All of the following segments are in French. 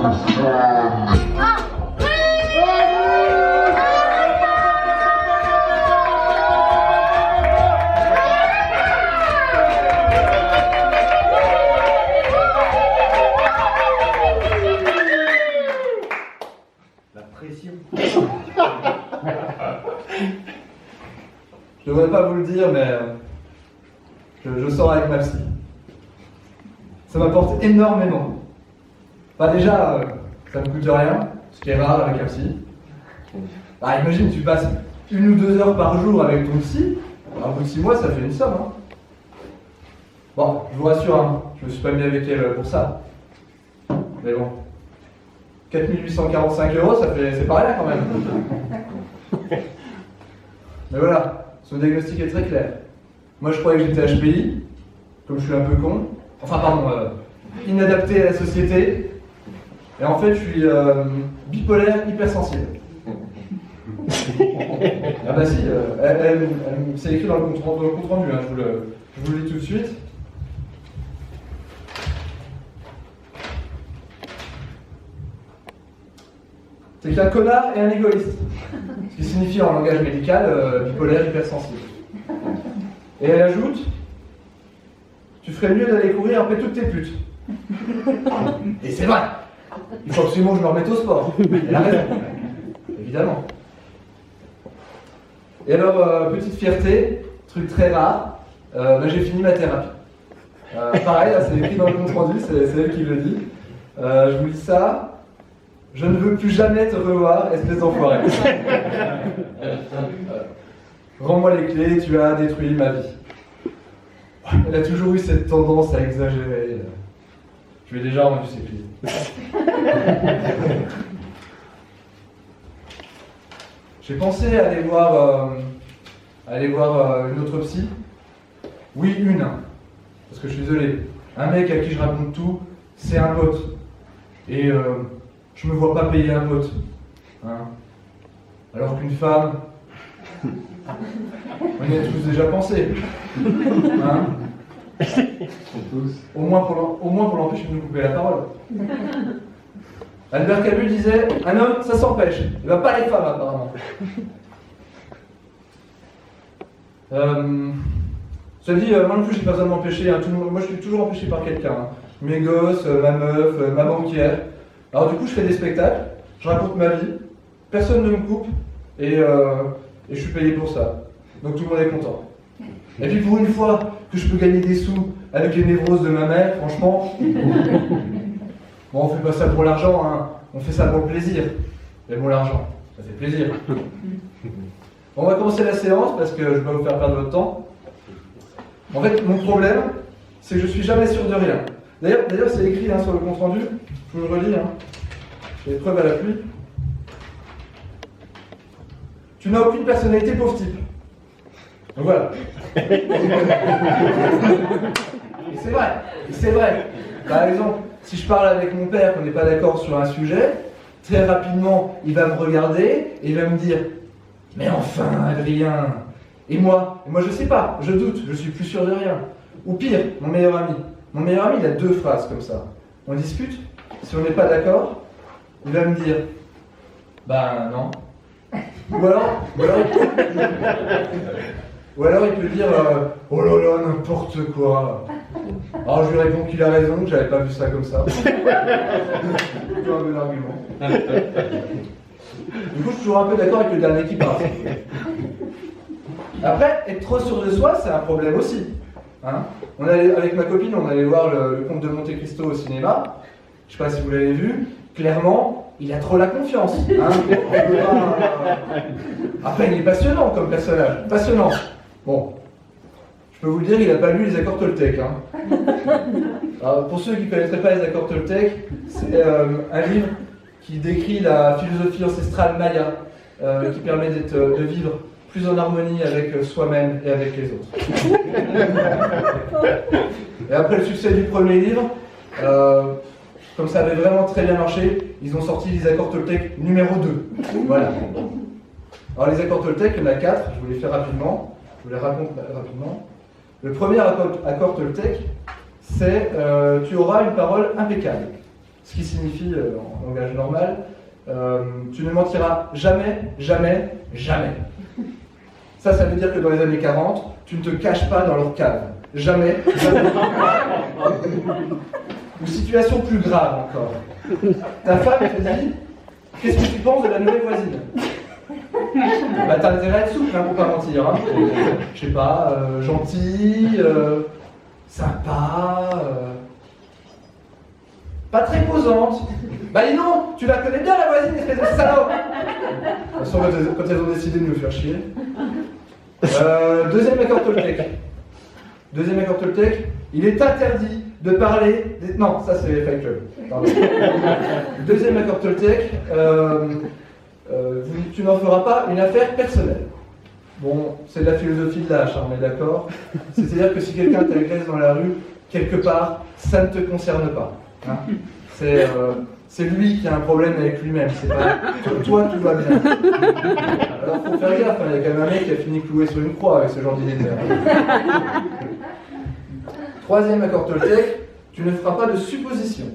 Je ne devrais pas vous le dire, mais je sors avec ma psy. Ça m'apporte énormément. Enfin, déjà, ça ne me coûte rien, ce qui est rare avec un psy. Bah, imagine, tu passes 1 ou 2 heures par jour avec ton psy, au bout de 6 mois, ça fait une somme. Hein. Bon, je vous rassure, hein, je me suis pas mis avec elle pour ça. Mais bon, 4 845 €, c'est pas rien quand même. Mais voilà, son diagnostic est très clair. Moi je croyais que j'étais HPI, comme je suis un peu con. Enfin pardon, inadapté à la société. Et en fait je suis bipolaire hypersensible. Ah bah si, c'est écrit dans le compte rendu, hein, je vous le lis tout de suite. C'est qu'un connard et un égoïste. Ce qui signifie en langage médical bipolaire hypersensible. Et elle ajoute, tu ferais mieux d'aller courir après toutes tes putes. Et c'est vrai. Il faut absolument que je me remette au sport. Elle a raison. Évidemment. Et alors, petite fierté, truc très rare, j'ai fini ma thérapie. Pareil, c'est écrit dans le compte rendu, c'est elle qui le dit. Je vous lis ça. Je ne veux plus jamais te revoir, espèce d'enfoiré. Rends-moi les clés, tu as détruit ma vie. Elle a toujours eu cette tendance à exagérer. Je lui ai déjà rendu ses clés. J'ai pensé à aller voir une autre psy. Oui, une. Parce que je suis désolé. Un mec à qui je raconte tout, c'est un pote. Et je me vois pas payer un pote. Hein. Alors qu'une femme, on y a tous déjà pensé. Hein. Au moins pour l'empêcher de nous couper la parole. Albert Camus disait, un homme, ça s'empêche. Il va pas les femmes, apparemment. Cela dit, moi non plus, j'ai pas besoin de m'empêcher. Hein. Moi, je suis toujours empêché par quelqu'un. Hein. Mes gosses, ma meuf, ma banquière. Alors du coup, je fais des spectacles, je raconte ma vie, personne ne me coupe, et je suis payé pour ça. Donc tout le monde est content. Et puis pour une fois que je peux gagner des sous avec les névroses de ma mère, franchement, bon, on fait pas ça pour l'argent, hein. On fait ça pour le plaisir. Mais bon, l'argent, ça fait plaisir. Bon, on va commencer la séance parce que je vais pas vous faire perdre votre temps. En fait, mon problème, c'est que je suis jamais sûr de rien. D'ailleurs, c'est écrit hein, sur le compte rendu, je vous le relis, hein. J'ai les preuves à l'appui. Tu n'as aucune personnalité, pauvre type. Donc voilà. Et c'est vrai. Par exemple, si je parle avec mon père, qu'on n'est pas d'accord sur un sujet, très rapidement, il va me regarder et il va me dire « Mais enfin, Adrien !» Et moi, je sais pas, je doute, je suis plus sûr de rien. Ou pire, mon meilleur ami. Mon meilleur ami, il a 2 phrases comme ça. On discute, si on n'est pas d'accord, il va me dire « Ben non ». Ou alors il peut dire « Oh là là, n'importe quoi ». Alors je lui réponds qu'il a raison, que j'avais pas vu ça comme ça. C'est un bon argument. Du coup, je suis toujours un peu d'accord avec le dernier qui parle. Après, être trop sûr de soi, c'est un problème aussi. Hein, avec ma copine, on allait voir le Comte de Monte Cristo au cinéma. Je sais pas si vous l'avez vu. Clairement, il a trop la confiance. Hein. Après, il est passionnant comme personnage. Passionnant. Bon, je peux vous le dire, il n'a pas lu les accords Toltec. Hein. Alors, pour ceux qui ne connaîtraient pas les accords Toltec, c'est un livre qui décrit la philosophie ancestrale maya, qui permet de vivre plus en harmonie avec soi-même et avec les autres. Et après le succès du premier livre, comme ça avait vraiment très bien marché, ils ont sorti les accords Toltec numéro 2. Voilà. Alors les accords Toltec, il y en a 4, je vous les fais rapidement, je vous les raconte rapidement. Le premier accord Toltec, c'est tu auras une parole impeccable. ce qui signifie en langage normal, tu ne mentiras jamais, jamais, jamais. Ça veut dire que dans les années 40, tu ne te caches pas dans leur cave. Jamais, jamais. Ou situation plus grave encore. Ta femme te dit, qu'est-ce que tu penses de la nouvelle voisine? Bah t'as intérêt à être souple hein, pour pas mentir. Hein. Je sais pas, gentil, sympa, pas très posante. Bah dis non, tu la connais bien la voisine, espèce de salaud. De toute façon, quand elles ont décidé de nous faire chier. Deuxième accord Toltec. Deuxième accord Toltec, il est interdit de parler... Non, ça c'est Fight Club. Pardon. Deuxième accord Toltec, tu n'en feras pas une affaire personnelle. Bon, c'est de la philosophie de l'âge, on est d'accord. C'est-à-dire que si quelqu'un t'agresse dans la rue, quelque part, ça ne te concerne pas. Hein. C'est lui qui a un problème avec lui-même, c'est pas toi tout va bien. Alors faut faire gaffe, il y a quand même un mec qui a fini cloué sur une croix avec ce genre d'idée de merde. Troisième accord Toltec, tu ne feras pas de suppositions.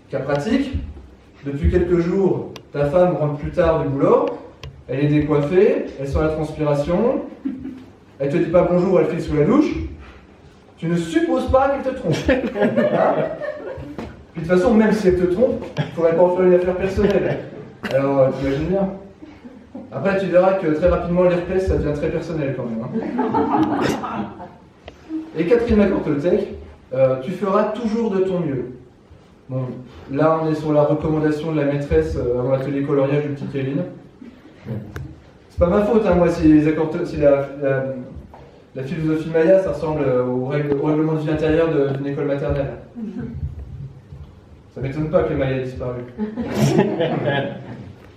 Cas pratique, depuis quelques jours, ta femme rentre plus tard du boulot, elle est décoiffée, elle sent la transpiration, elle te dit pas bonjour, elle file sous la douche, tu ne supposes pas qu'elle te trompe. Hein? Puis de toute façon, même si elle te trompe, il ne faudrait pas en faire une affaire personnelle. Alors, t'imagines bien. Après, tu verras que très rapidement, l'herpès, ça devient très personnel quand même. Hein. Et quatrième accord Toltec, tu feras toujours de ton mieux. Bon, là, on est sur la recommandation de la maîtresse avant l'atelier coloriage du petit Kevin. C'est pas ma faute, hein, moi, si les accords si la philosophie maya, ça ressemble au règlement de vie intérieure d'une école maternelle. Ça m'étonne pas que les Mayas aient disparu.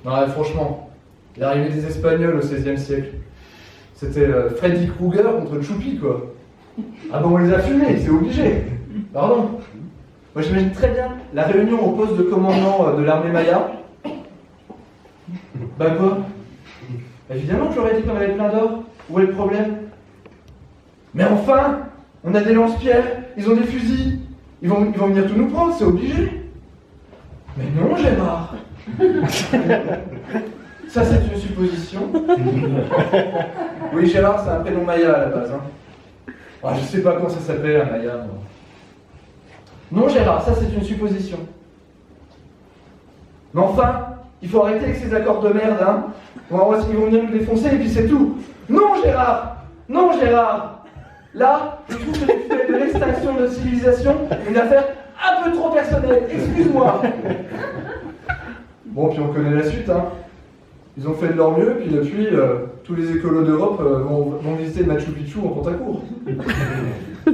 Non, franchement, il est arrivé des Espagnols au XVIe siècle. C'était Freddy Krueger contre Choupi, quoi. Ah ben on les a fumés, c'est obligé. Pardon. Moi j'imagine très bien la réunion au poste de commandement de l'armée Maya. Bah quoi? Évidemment que j'aurais dit qu'on avait plein d'or. Où est le problème? Mais enfin, on a des lance-pierres, ils ont des fusils. Ils vont venir tout nous prendre, c'est obligé. Mais non, Gérard. Ça, c'est une supposition. Oui, Gérard, c'est un prénom maya à la base. Hein. Ah, je sais pas comment ça s'appelle, un maya. Moi. Non, Gérard, ça, c'est une supposition. Mais enfin, il faut arrêter avec ces accords de merde. Hein. Ils vont venir nous défoncer et puis c'est tout. Non, Gérard. Non, Gérard. Là, je trouve que tu fais de l'extinction de notre civilisation une affaire un peu trop personnelle. Excuse-moi. Bon, puis on connaît la suite, hein. Ils ont fait de leur mieux, puis depuis, tous les écolos d'Europe vont visiter Machu Picchu en compte à court.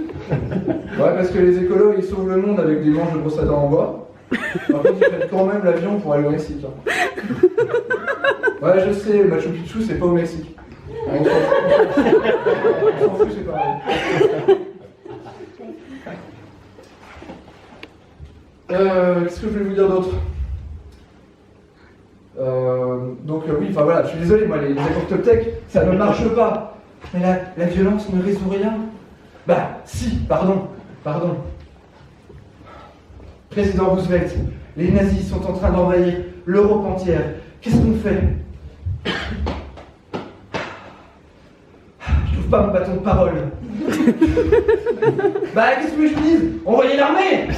Ouais, parce que les écolos, ils sauvent le monde avec des manches de brosse à dents en bois. Par contre, ils prennent quand même l'avion pour aller au Mexique. Hein. Ouais, je sais, Machu Picchu, c'est pas au Mexique. On s'en fout, c'est pareil. Qu'est-ce que je voulais vous dire d'autre? Oui, enfin voilà, je suis désolé, moi, les accords Toltec, ça ne marche pas. Mais la violence ne résout rien. Bah, si, pardon. Président Roosevelt, les nazis sont en train d'envahir l'Europe entière. Qu'est-ce qu'on fait? Je trouve pas mon bâton de parole. Bah, qu'est-ce que je dise? Envoyez l'armée!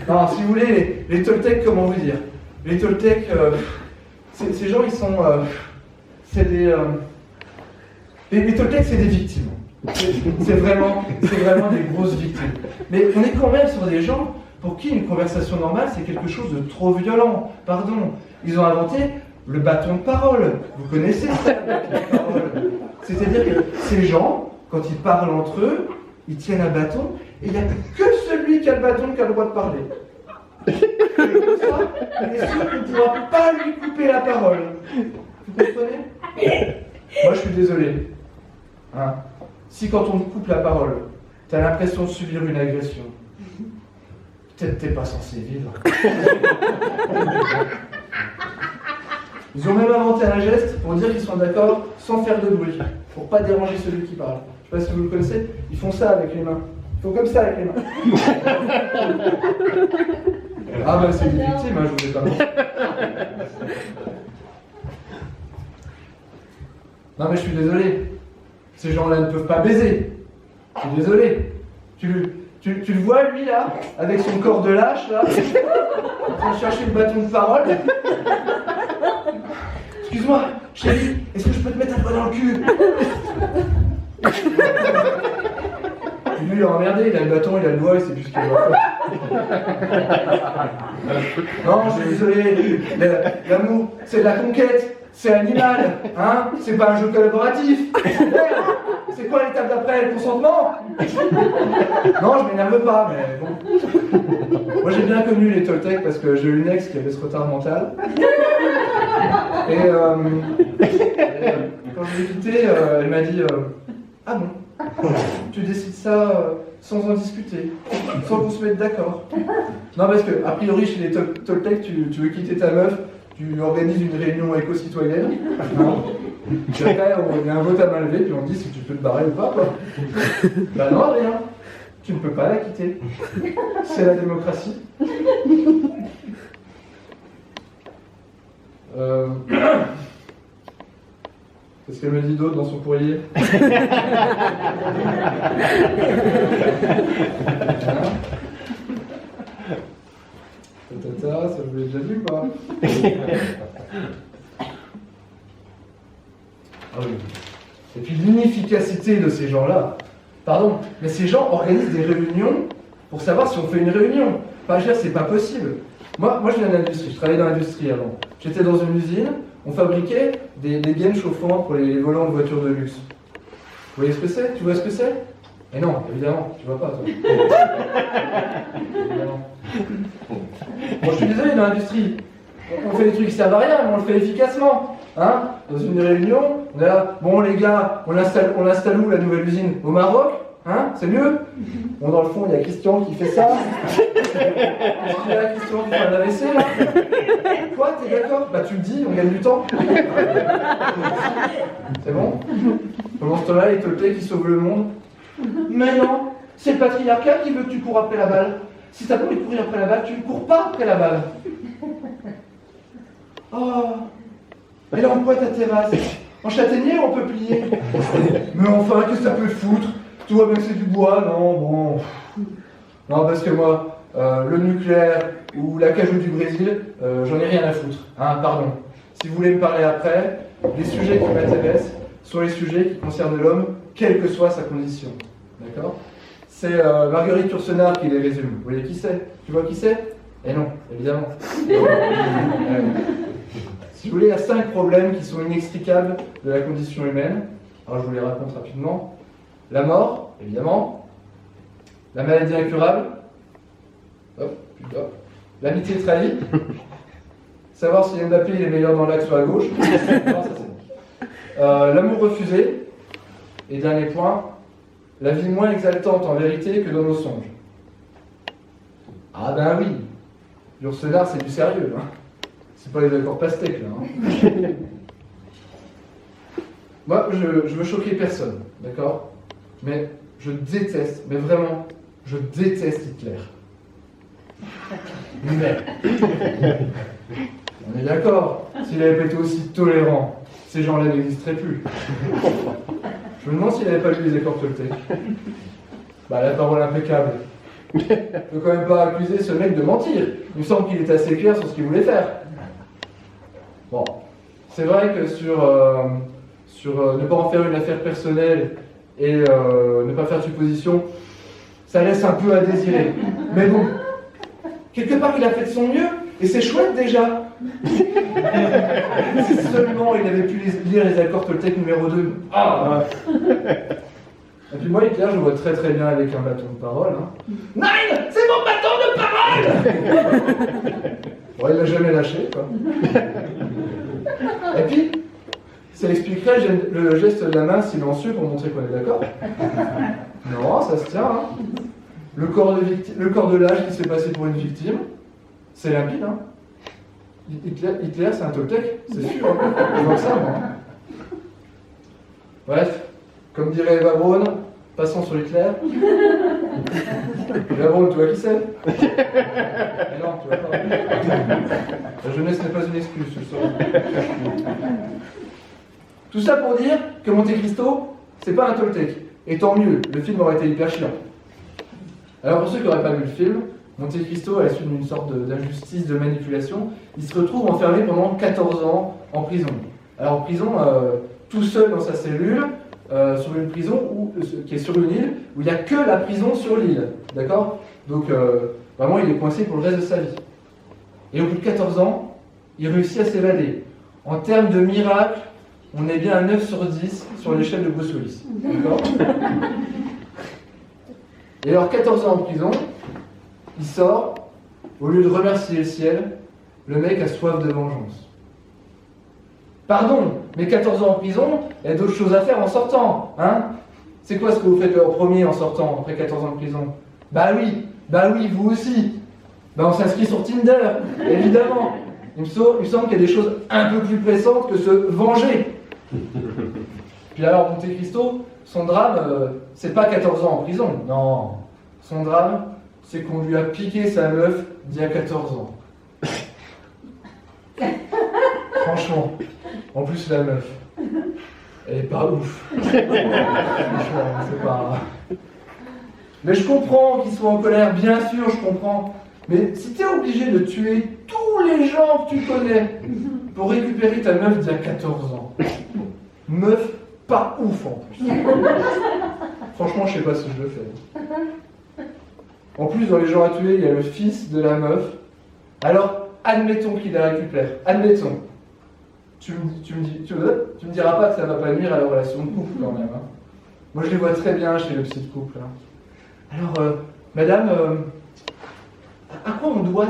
Non, si vous voulez, les Toltecs, comment vous dire? Les Toltecs, ces gens, ils sont... c'est des... Les Toltecs, c'est des victimes. C'est vraiment des grosses victimes. Mais on est quand même sur des gens pour qui une conversation normale, c'est quelque chose de trop violent. Pardon. Ils ont inventé le bâton de parole. Vous connaissez ça, le bâton de parole? C'est-à-dire que ces gens, quand ils parlent entre eux, ils tiennent un bâton, et il n'y a que celui qui a le bâton qui a le droit de parler. Et comme ça, il est sûr qu'on ne pourra pas lui couper la parole. Vous comprenez? Moi, je suis désolé. Hein? Si quand on te coupe la parole, tu as l'impression de subir une agression, peut-être t'es pas censé vivre. Ils ont même inventé un geste pour dire qu'ils sont d'accord sans faire de bruit, pour pas déranger celui qui parle. Je sais pas si vous le connaissez, ils font ça avec les mains. Ils font comme ça avec les mains. Ah bah c'est une victime, hein, je vous ai pas menti. Non mais je suis désolé. Ces gens-là ne peuvent pas baiser. Je suis désolé. Tu le vois lui là, avec son corps de lâche là, en train de chercher le bâton de parole. Excuse-moi, chérie, est-ce que je peux te mettre un doigt dans le cul? Lui il est emmerdé, il a le bâton, il a le doigt, il sait plus ce qu'il doit faire. Non, je suis désolé, l'amour, c'est de la conquête, c'est animal, hein, c'est pas un jeu collaboratif. Merde, c'est quoi l'étape d'après, le consentement? Non, je m'énerve pas, mais bon. Moi j'ai bien connu les Toltecs parce que j'ai eu une ex qui avait ce retard mental. Et quand je l'ai quittée, elle m'a dit ah bon, tu décides ça sans en discuter, sans qu'on se mette d'accord. Non, parce que, a priori, chez les Toltecs, tu veux quitter ta meuf, tu organises une réunion éco-citoyenne. Puis après, il y a un vote à main levée, puis on dit si tu peux te barrer ou pas, quoi. Bah non, rien. Tu ne peux pas la quitter. C'est la démocratie. Qu'est-ce qu'elle me dit d'autre dans son courrier? Tata, ça vous l'avez déjà vu ou pas? Ah oui. Et puis l'inefficacité de ces gens-là. Pardon, mais ces gens organisent des réunions pour savoir si on fait une réunion. Enfin, je veux dire, c'est pas possible. Moi je viens de l'industrie, je travaillais dans l'industrie avant. J'étais dans une usine, on fabriquait des gaines chauffantes pour les volants de voitures de luxe. Vous voyez ce que c'est? Tu vois ce que c'est? Mais non, évidemment, tu vois pas, toi. Évidemment. Bon, je suis désolé, dans l'industrie, on fait des trucs qui servent à rien, mais on le fait efficacement. Hein? Dans une réunion, on est là, bon les gars, on installe où la nouvelle usine? Au Maroc? Hein? C'est mieux? Bon, dans le fond, il y a Christian qui fait ça. Est-ce qu'il y a Christian qui fait un AVC là? Quoi, t'es d'accord? Bah tu le dis, on gagne du temps. C'est bon? Pendant ce temps-là, les Toltecs qui sauvent le monde. Mais non, c'est le patriarcat qui veut que tu cours après la balle. Si t'as pas envie de courir après la balle, tu ne cours pas après la balle. Oh, elle est en quoi ta terrasse? En châtaignier ou en peuplier? Mais enfin, qu'est-ce que ça peut te foutre? Tu vois bien que c'est du bois, non? Bon. Non, parce que moi, le nucléaire ou la cajou du Brésil, j'en ai rien à foutre. Hein, pardon. Si vous voulez me parler après, les sujets qui m'intéressent sont les sujets qui concernent l'homme, quelle que soit sa condition. D'accord? C'est Marguerite Yourcenar qui les résume. Vous voyez qui c'est? Tu vois qui c'est? Eh non, évidemment. Si vous voulez, il y a 5 problèmes qui sont inextricables de la condition humaine. Alors je vous les raconte rapidement. La mort, évidemment. La maladie incurable. Hop, hop. L'amitié trahie. Savoir si Mbappé il est meilleur dans l'axe ou à gauche. Non, ça c'est bon. L'amour refusé. Et dernier point, la vie moins exaltante en vérité que dans nos songes. Ah ben oui, Yourcenar c'est du sérieux, hein. C'est pas les accords pastèques là. Hein. Moi, je veux choquer personne, d'accord? Mais je déteste, mais vraiment, je déteste Hitler. Mais, on est d'accord, s'il avait pas été aussi tolérant, ces gens-là n'existeraient plus. Je me demande s'il n'avait pas lu les accords Toltec. Bah, la parole impeccable. Je peux quand même pas accuser ce mec de mentir. Il me semble qu'il est assez clair sur ce qu'il voulait faire. Bon, c'est vrai que sur ne pas en faire une affaire personnelle et ne pas faire de supposition, ça laisse un peu à désirer. Mais bon, quelque part il a fait de son mieux, et c'est chouette déjà. Si seulement il avait pu lire les accords Toltec numéro 2. Ah. Et puis moi, Hitler, je vois très très bien avec un bâton de parole. Hein. Nein, c'est mon bâton de parole. Bon, il l'a jamais lâché, quoi. Et puis, ça expliquerait le geste de la main silencieux pour montrer qu'on est d'accord. Non, ça se tient. Hein. Le corps de l'âge qui s'est passé pour une victime, c'est limpide. Hein. Hitler, c'est un Toltec, c'est sûr. Hein. Je vois ça, moi. Bref, comme dirait Eva Braun, Passons sur Hitler. Jérôme, tu vois qui c'est? Mais non, tu vois pas. La jeunesse n'est pas une excuse, tu le sauras. Tout ça pour dire que Monte Cristo, c'est pas un Toltec. Et tant mieux, le film aurait été hyper chiant. Alors pour ceux qui n'auraient pas vu le film, Monte Cristo, à la suite d'une sorte d'injustice, de manipulation, il se retrouve enfermé pendant 14 ans en prison. Alors en prison, tout seul dans sa cellule, sur une prison qui est sur une île, où il n'y a que la prison sur l'île. D'accord? Donc vraiment, il est coincé pour le reste de sa vie. Et au bout de 14 ans, il réussit à s'évader. En termes de miracle, on est bien à 9 sur 10 sur l'échelle de Bruce Willis. D'accord? Et alors, 14 ans en prison, il sort, au lieu de remercier le ciel, le mec a soif de vengeance. Pardon, mais 14 ans en prison, il y a d'autres choses à faire en sortant, hein? C'est quoi ce que vous faites en premier en sortant, après 14 ans de prison? Bah oui, vous aussi. Bah on s'inscrit sur Tinder, évidemment. Il me semble qu'il y a des choses un peu plus pressantes que se venger. Puis alors, Monte Cristo, son drame, c'est pas 14 ans en prison, non. Son drame, c'est qu'on lui a piqué sa meuf d'il y a 14 ans. Franchement. En plus, la meuf, elle est pas ouf. Franchement, c'est pas... Mais je comprends qu'il soit en colère, bien sûr, je comprends. Mais si t'es obligé de tuer tous les gens que tu connais pour récupérer ta meuf d'il y a 14 ans, meuf pas ouf en plus. Franchement, je sais pas si je le fais. En plus, dans les gens à tuer, il y a le fils de la meuf. Alors, admettons qu'il la récupère. Admettons. Tu me diras pas que ça va pas nuire à la relation de couple quand même. Hein. Moi, je les vois très bien chez le psy de couple. Hein. Alors, madame, à quoi on doit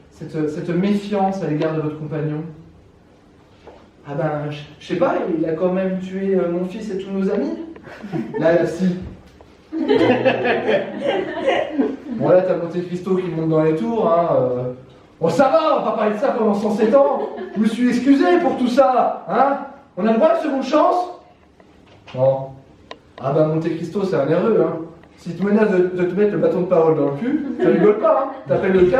cette méfiance à l'égard de votre compagnon? Ah ben, je sais pas, il a quand même tué mon fils et tous nos amis. Là, si. Bon, là, t'as Monte Cristo qui monte dans les tours, hein. Bon, ça va, on va pas parler de ça pendant 107 ans. Je me suis excusé pour tout ça, hein. On a le droit à une seconde chance? Non. Ah ben, Monte Cristo, c'est un nerveux, hein. Si tu menaces de te mettre le bâton de parole dans le cul, tu rigoles pas, hein. T'appelles le cas.